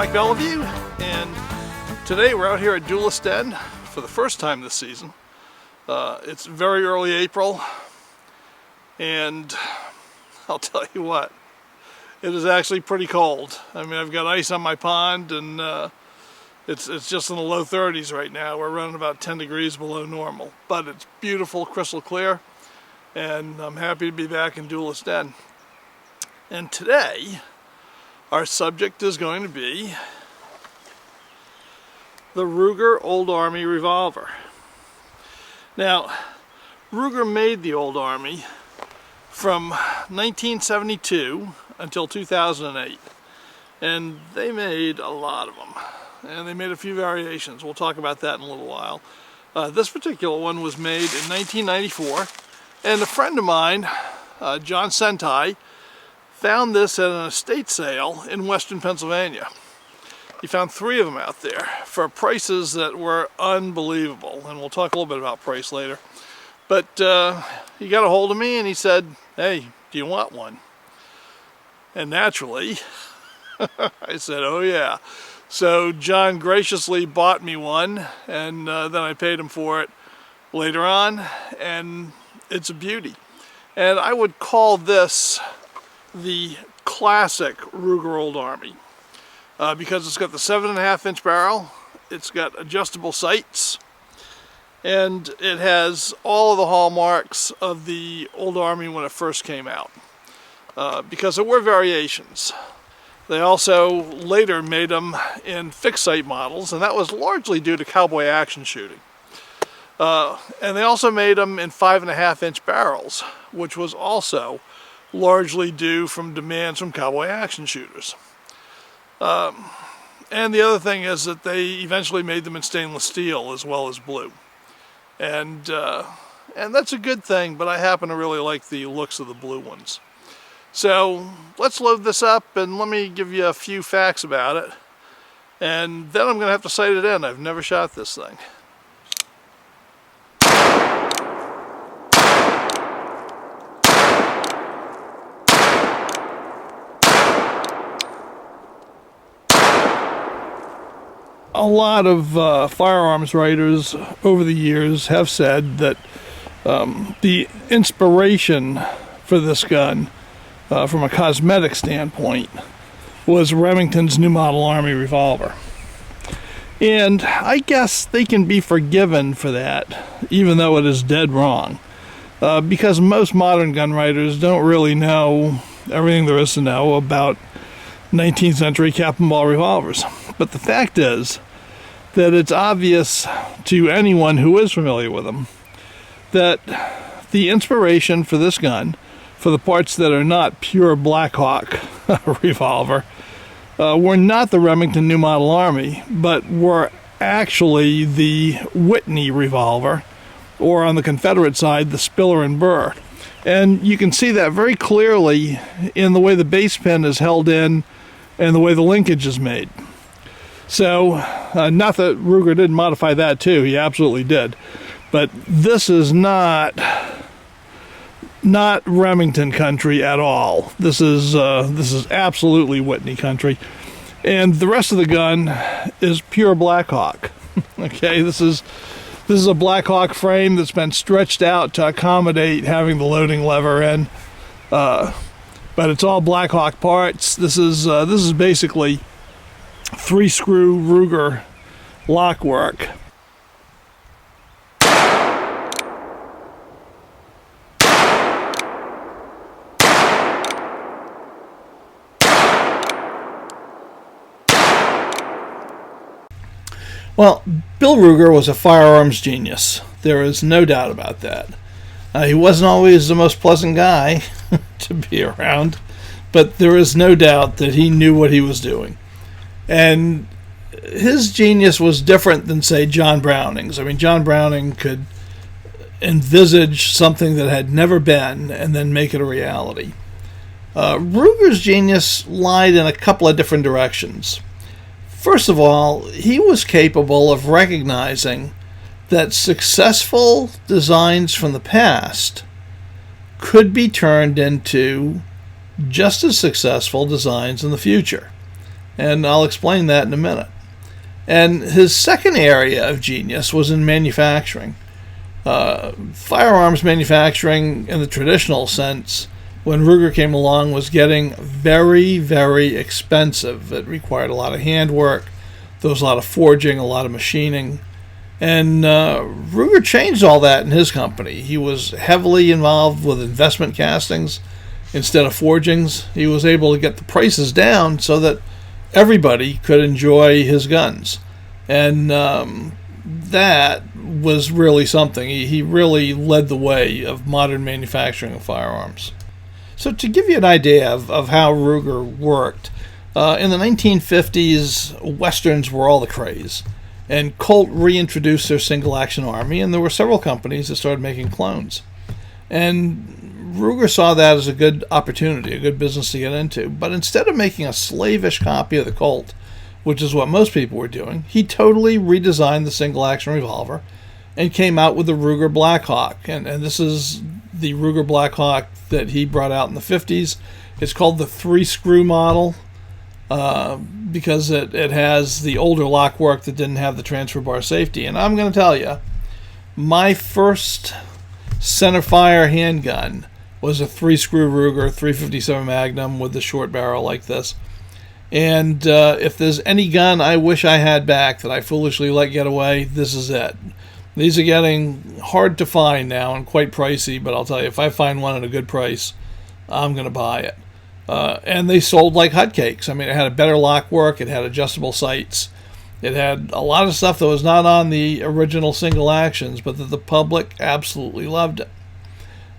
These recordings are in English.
Mike Beliveau, and today we're out here at Duelist for the first time this season. It's very early April, and I'll tell you what, it is actually pretty cold. I mean, I've got ice on my pond, and it's just in the low 30s right now. We're running about 10 degrees below normal, but it's beautiful, crystal clear, and I'm happy to be back in Duelist. And today, our subject is going to be the Ruger Old Army Revolver. Now, Ruger made the Old Army from 1972 until 2008, and they made a lot of them, and they made a few variations. We'll talk about that in a little while. This particular one was made in 1994, and a friend of mine, John Sentai, found this at an estate sale in western Pennsylvania. He found 3 of them out there for prices that were unbelievable, and we'll talk a little bit about price later. But he got a hold of me and he said, "Hey, do you want one?" And naturally, I said, "Oh yeah." So John graciously bought me one, and then I paid him for it later on, and it's a beauty. And I would call this the classic Ruger Old Army because it's got the 7.5-inch barrel, it's got adjustable sights, and it has all of the hallmarks of the Old Army when it first came out, because there were variations. They also later made them in fixed sight models, and that was largely due to cowboy action shooting. And they also made them in 5.5-inch barrels, which was also largely due from demands from cowboy action shooters. And the other thing is that they eventually made them in stainless steel as well as blue. And that's a good thing, but I happen to really like the looks of the blue ones. So let's load this up and let me give you a few facts about it. And then I'm going to have to sight it in. I've never shot this thing. A lot of firearms writers over the years have said that the inspiration for this gun, from a cosmetic standpoint, was Remington's new model Army revolver. And I guess they can be forgiven for that, even though it is dead wrong, because most modern gun writers don't really know everything there is to know about 19th century cap and ball revolvers. But the fact is that it's obvious to anyone who is familiar with them that the inspiration for this gun, for the parts that are not pure Blackhawk revolver, were not the Remington New Model Army, but were actually the Whitney revolver, or on the Confederate side, the Spiller and Burr. And you can see that very clearly in the way the base pin is held in and the way the linkage is made. So, not that Ruger didn't modify that too, he absolutely did. But this is not Remington country at all. This is absolutely Whitney country. And the rest of the gun is pure Blackhawk. Okay, this is a Blackhawk frame that's been stretched out to accommodate having the loading lever in. But it's all Blackhawk parts. This is basically 3-screw Ruger lock work. Well, Bill Ruger was a firearms genius. There is no doubt about that. He wasn't always the most pleasant guy to be around, but there is no doubt that he knew what he was doing. And his genius was different than, say, John Browning's. I mean, John Browning could envisage something that had never been and then make it a reality. Ruger's genius lied in a couple of different directions. First of all, he was capable of recognizing that successful designs from the past could be turned into just as successful designs in the future. and I'll explain that in a minute. And his second area of genius was in manufacturing. Firearms manufacturing in the traditional sense, when Ruger came along, was getting very, very expensive. It required a lot of handwork. There was a lot of forging, a lot of machining. And Ruger changed all that in his company. He was heavily involved with investment castings instead of forgings. He was able to get the prices down so that everybody could enjoy his guns. And that was really something. He really led the way of modern manufacturing of firearms. So to give you an idea of how Ruger worked, in the 1950s, Westerns were all the craze. And Colt reintroduced their single-action army, and there were several companies that started making clones. And Ruger saw that as a good opportunity, a good business to get into. But instead of making a slavish copy of the Colt, which is what most people were doing, he totally redesigned the single-action revolver and came out with the Ruger Blackhawk. And this is the Ruger Blackhawk that he brought out in the 50s. It's called the 3-screw model because it has the older lock work that didn't have the transfer bar safety. And I'm going to tell you, my first centerfire handgun was a 3-screw Ruger 357 Magnum with the short barrel like this. And if there's any gun I wish I had back that I foolishly let get away, this is it. These are getting hard to find now and quite pricey, but I'll tell you, if I find one at a good price, I'm going to buy it. And they sold like hotcakes. I mean, it had a better lock work, it had adjustable sights, it had a lot of stuff that was not on the original single actions, but that the public absolutely loved it.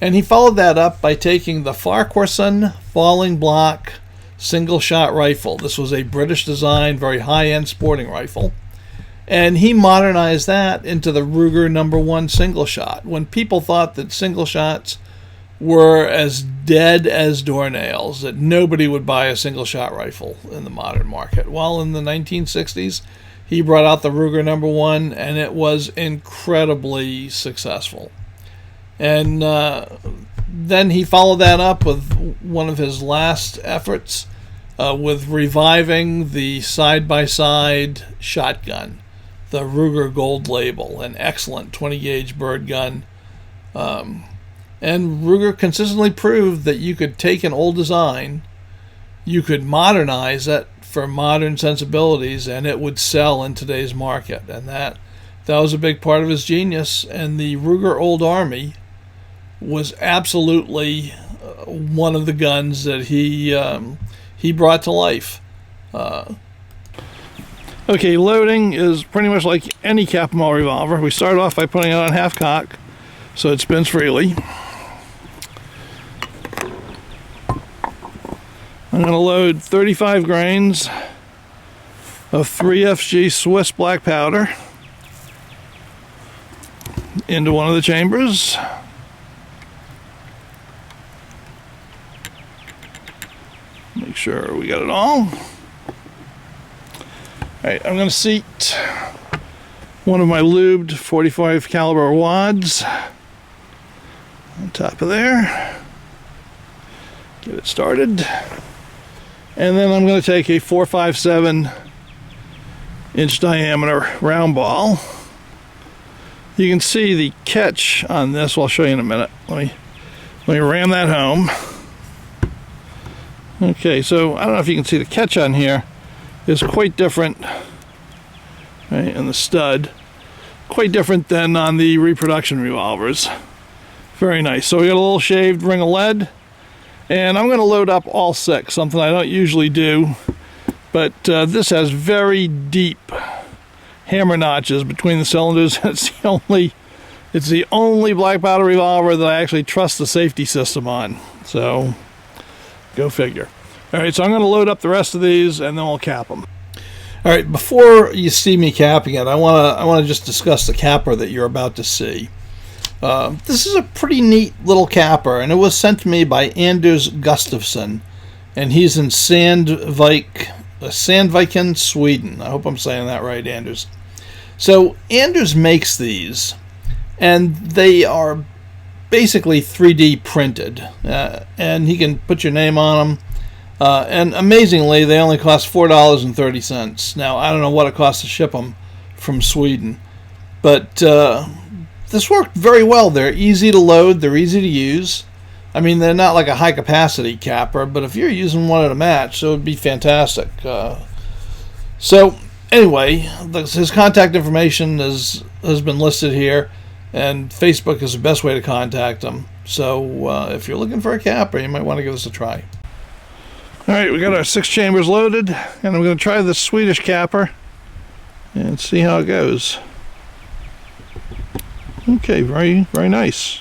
And he followed that up by taking the Farquharson Falling Block single-shot rifle. This was a British design, very high-end sporting rifle. And he modernized that into the Ruger No. 1 single shot. When people thought that single shots were as dead as doornails, that nobody would buy a single shot rifle in the modern market. Well, in the 1960s, he brought out the Ruger No. 1, and it was incredibly successful. And then he followed that up with one of his last efforts with reviving the side-by-side shotgun, the Ruger Gold Label, an excellent 20-gauge bird gun. And Ruger consistently proved that you could take an old design, you could modernize it for modern sensibilities, and it would sell in today's market. And that was a big part of his genius. And the Ruger Old Army was absolutely one of the guns that he brought to life. Okay, loading is pretty much like any Capper revolver. We start off by putting it on half cock so it spins freely. I'm going to load 35 grains of 3FG Swiss black powder into one of the chambers. Make sure we got it all. Alright, I'm going to seat one of my lubed 45 caliber wads on top of there. Get it started. And then I'm going to take a 457 inch diameter round ball. You can see the catch on this. Well, I'll show you in a minute. Let me ram that home. Okay, so I don't know if you can see the catch on here is quite different, right, and the stud quite different than on the reproduction revolvers. Very nice. So we got a little shaved ring of lead, and I'm going to load up all 6, something I don't usually do, but this has very deep hammer notches between the cylinders. It's the only black powder revolver that I actually trust the safety system on. So go figure. All right, so I'm going to load up the rest of these, and then we'll cap them. All right, before you see me capping it, I want to just discuss the capper that you're about to see. This is a pretty neat little capper, and it was sent to me by Anders Gustavsson, and he's in Sandvikin, Sweden. I hope I'm saying that right, Anders. So Anders makes these, and they are basically 3D printed, and he can put your name on them. And amazingly, they only cost $4.30. Now, I don't know what it costs to ship them from Sweden, but this worked very well. They're easy to load, they're easy to use. I mean, they're not like a high-capacity capper, but if you're using one at a match, it would be fantastic. So, anyway, his contact information has been listed here, and Facebook is the best way to contact him. So, if you're looking for a capper, you might want to give this a try. Alright, we got our 6 chambers loaded, and I'm going to try this Swedish Capper and see how it goes. Okay, very, very nice.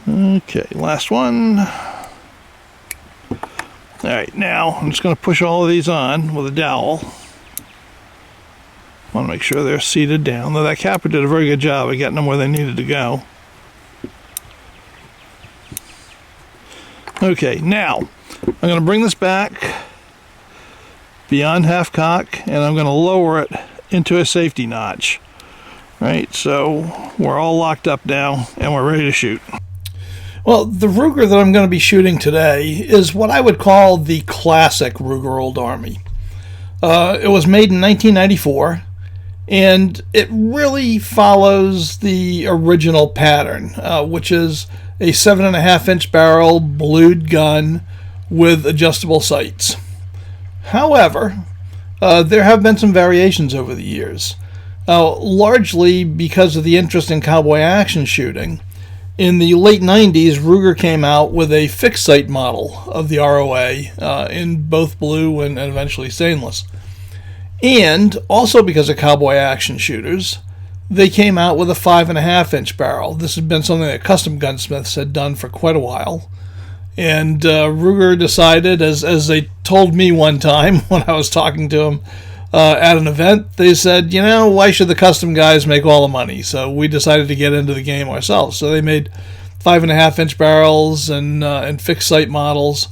Okay, last one. Alright, now I'm just going to push all of these on with a dowel. I want to make sure they're seated down, though that capper did a very good job of getting them where they needed to go. Okay, now I'm going to bring this back beyond half cock, and I'm going to lower it into a safety notch. Right, so we're all locked up now, and we're ready to shoot. Well, the Ruger that I'm going to be shooting today is what I would call the classic Ruger Old Army. It was made in 1994, and it really follows the original pattern, which is a 7.5-inch barrel blued gun with adjustable sights. However, there have been some variations over the years, largely because of the interest in cowboy action shooting. In the late 90s, Ruger came out with a fixed sight model of the ROA in both blue and eventually stainless. And also because of cowboy action shooters, they came out with a 5.5-inch barrel. This had been something that custom gunsmiths had done for quite a while. And Ruger decided, as they told me one time when I was talking to them at an event, they said, you know, why should the custom guys make all the money? So we decided to get into the game ourselves. So they made 5.5-inch barrels and fixed sight models,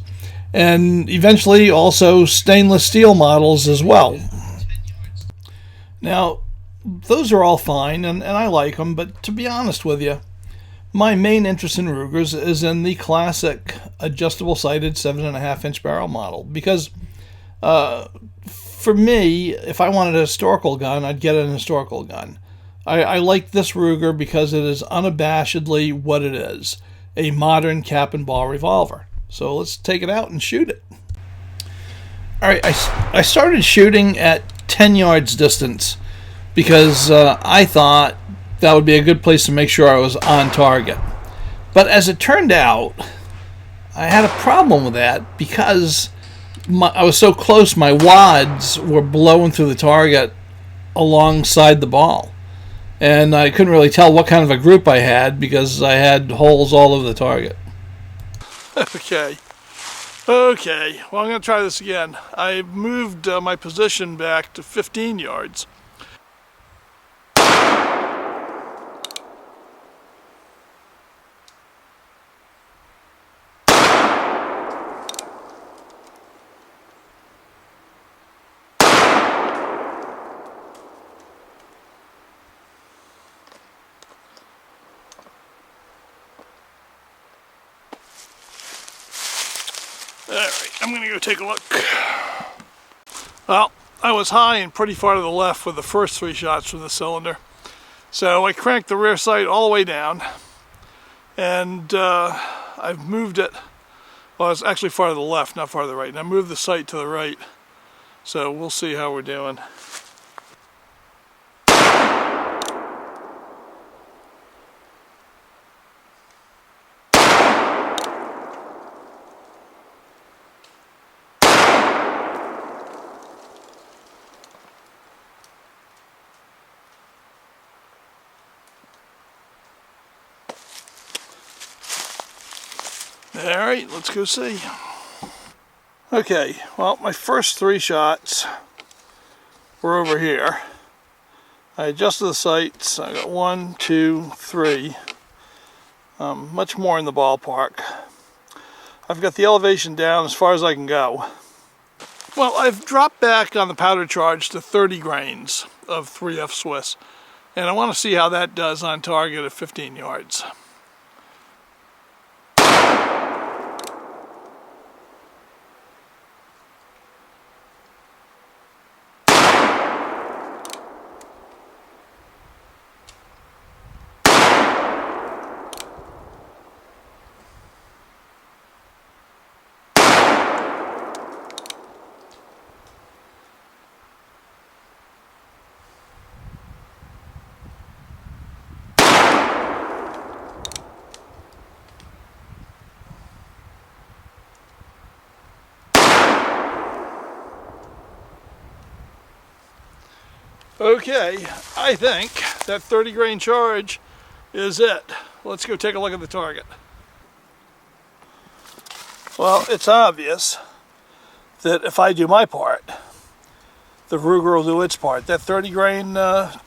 and eventually also stainless steel models as well. Now, those are all fine, and I like them, but to be honest with you, my main interest in Rugers is in the classic adjustable sighted 7.5-inch barrel model, because for me, if I wanted a historical gun, I'd get an historical gun. I like this Ruger because it is unabashedly what it is, a modern cap and ball revolver. So let's take it out and shoot it. Alright, I started shooting at 10 yards distance because I thought that would be a good place to make sure I was on target. But as it turned out, I had a problem with that because I was so close, my wads were blowing through the target alongside the ball. And I couldn't really tell what kind of a group I had because I had holes all over the target. Okay, well, I'm going to try this again. I moved my position back to 15 yards. Alright, I'm going to go take a look. Well, I was high and pretty far to the left with the first 3 shots from the cylinder. So I cranked the rear sight all the way down, and I've moved it, well, it's actually far to the left, not far to the right, and I moved the sight to the right. So we'll see how we're doing. Alright, let's go see. Okay, well, my first 3 shots were over here. I adjusted the sights. I got 1, 2, 3. Much more in the ballpark. I've got the elevation down as far as I can go. Well, I've dropped back on the powder charge to 30 grains of 3F Swiss, and I want to see how that does on target at 15 yards. Okay, I think that 30 grain charge is it. Let's go take a look at the target. Well, it's obvious that if I do my part, the Ruger will do its part. That 30 grain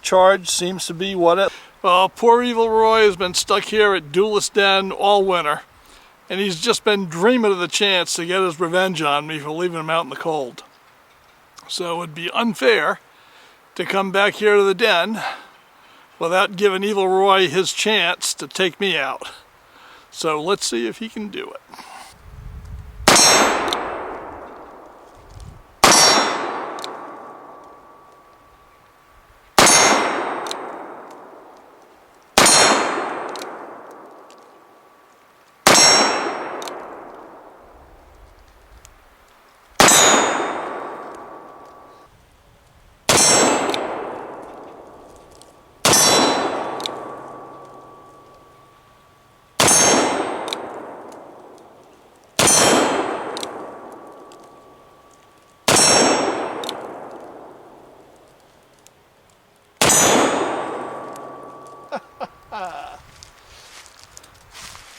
charge seems to be what it... Well, poor Evil Roy has been stuck here at Duelist Den all winter, and he's just been dreaming of the chance to get his revenge on me for leaving him out in the cold. So it would be unfair to come back here to the den without giving Evil Roy his chance to take me out. So let's see if he can do it.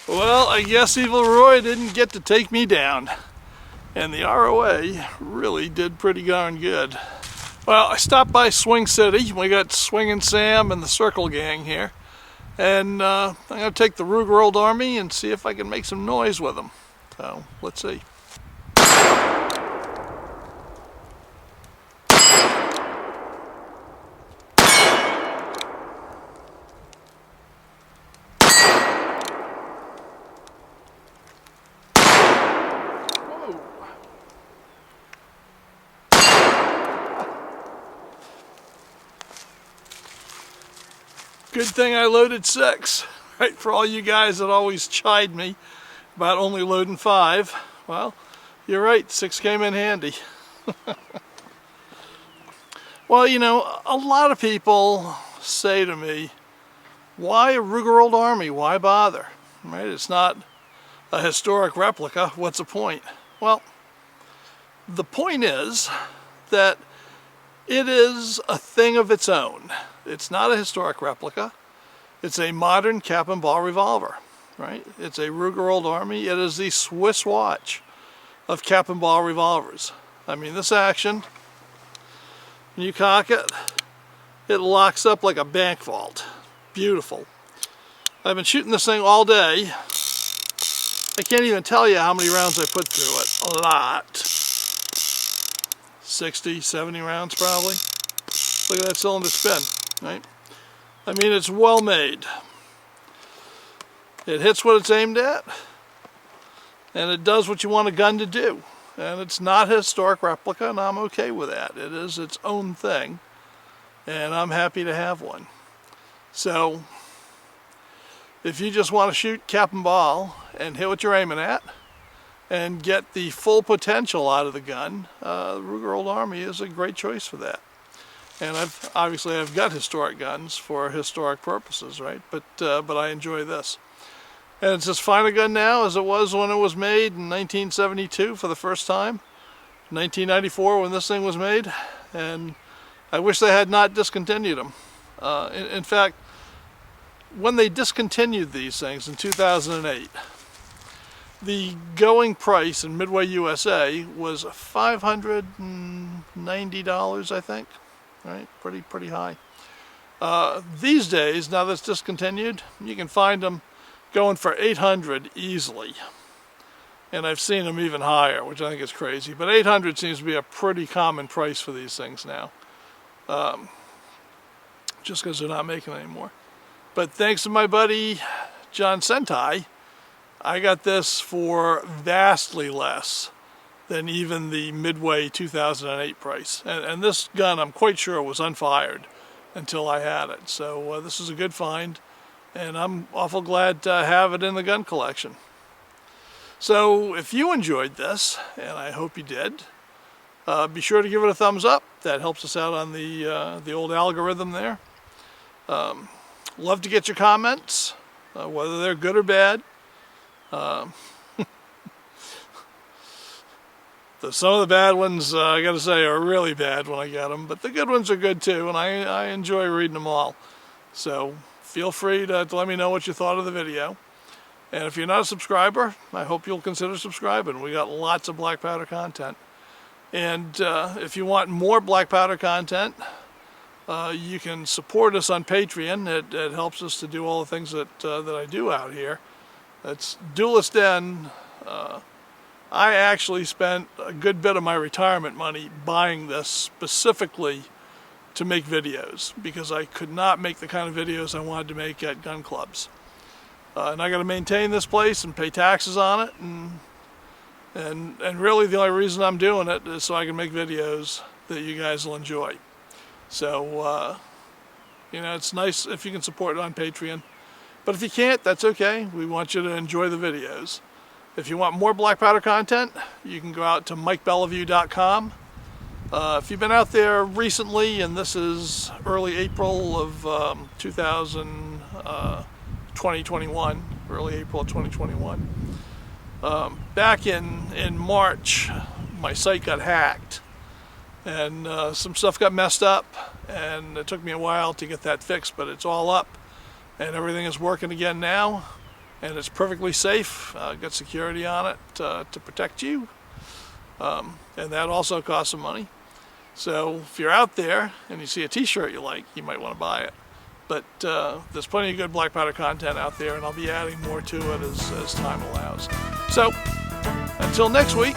Well, I guess Evil Roy didn't get to take me down. And the ROA really did pretty darn good. Well, I stopped by Swing City. We got Swingin' Sam and the Circle Gang here. And I'm going to take the Ruger Old Army and see if I can make some noise with them. So, let's see. Good thing I loaded 6, right? For all you guys that always chide me about only loading 5. Well, you're right, 6 came in handy. Well, you know, a lot of people say to me, why a Ruger Old Army? Why bother? Right? It's not a historic replica. What's the point? Well, the point is that it is a thing of its own. It's not a historic replica. It's a modern cap and ball revolver, right? It's a Ruger Old Army. It is the Swiss watch of cap and ball revolvers. I mean, this action, when you cock it, it locks up like a bank vault. Beautiful. I've been shooting this thing all day. I can't even tell you how many rounds I put through it. A lot. 60, 70 rounds probably. Look at that cylinder spin, right? I mean, it's well made. It hits what it's aimed at, and it does what you want a gun to do. And it's not a historic replica, and I'm okay with that. It is its own thing, and I'm happy to have one. So, if you just want to shoot cap and ball and hit what you're aiming at, and get the full potential out of the gun, the Ruger Old Army is a great choice for that. And obviously I've got historic guns for historic purposes, right? But I enjoy this. And it's as fine a gun now as it was when it was made in 1972 for the first time, 1994 when this thing was made, and I wish they had not discontinued them. In fact, when they discontinued these things in 2008, the going price in Midway USA was $590, I think. Right, pretty high. These days, now that it's discontinued, you can find them going for $800 easily. and I've seen them even higher, which I think is crazy. But 800 seems to be a pretty common price for these things now, just because they're not making them anymore. But thanks to my buddy John Sentai, I got this for vastly less than even the Midway 2008 price. And this gun, I'm quite sure, was unfired until I had it. So this is a good find, and I'm awful glad to have it in the gun collection. So if you enjoyed this, and I hope you did, be sure to give it a thumbs up. That helps us out on the old algorithm there. Love to get your comments, whether they're good or bad. Some of the bad ones, I gotta say, are really bad when I get them, but the good ones are good too, and I enjoy reading them all. So feel free to let me know what you thought of the video. And if you're not a subscriber, I hope you'll consider subscribing. We got lots of black powder content. And if you want more black powder content, you can support us on Patreon. It helps us to do all the things that I do out here. That's Duelist Den. I actually spent a good bit of my retirement money buying this specifically to make videos, because I could not make the kind of videos I wanted to make at gun clubs. And I got to maintain this place and pay taxes on it, and really the only reason I'm doing it is so I can make videos that you guys will enjoy. So you know, it's nice if you can support it on Patreon, but if you can't, that's okay. We want you to enjoy the videos. If you want more black powder content, you can go out to MikeBeliveau.com. If you've been out there recently, and this is early April of 2021, early April of 2021, back in March, my site got hacked, and some stuff got messed up, and it took me a while to get that fixed, but it's all up, and everything is working again now. And it's perfectly safe, got security on it to protect you, and that also costs some money. So if you're out there and you see a t-shirt you like, you might want to buy it. But there's plenty of good black powder content out there, and I'll be adding more to it as time allows. So until next week,